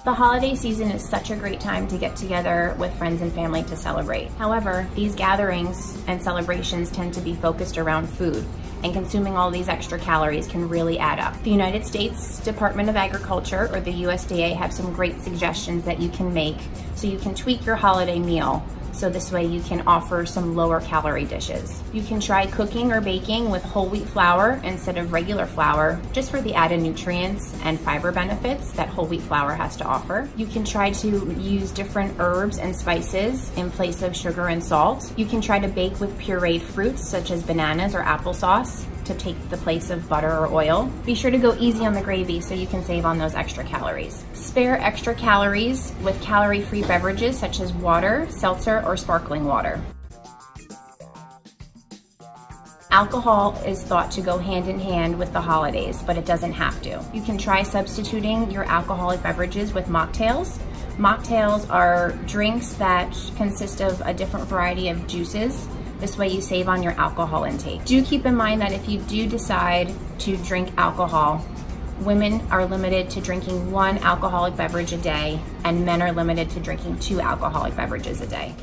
The holiday season is such a great time to get together with friends and family to celebrate. However, these gatherings and celebrations tend to be focused around food, and consuming all these extra calories can really add up. The United States Department of Agriculture, or the USDA, have some great suggestions that you can make so you can tweak your holiday meal. So this way you can offer some lower calorie dishes. You can try cooking or baking with whole wheat flour instead of regular flour, just for the added nutrients and fiber benefits that whole wheat flour has to offer. You can try to use different herbs and spices in place of sugar and salt. You can try to bake with pureed fruits such as bananas or applesauce to take the place of butter or oil. Be sure to go easy on the gravy so you can save on those extra calories. Spare extra calories with calorie-free beverages such as water, seltzer, or sparkling water. Alcohol is thought to go hand in hand with the holidays, but it doesn't have to. You can try substituting your alcoholic beverages with mocktails. Mocktails are drinks that consist of a different variety of juices. This way you save on your alcohol intake. Do keep in mind that if you do decide to drink alcohol, women are limited to drinking 1 alcoholic beverage a day, and men are limited to drinking 2 alcoholic beverages a day.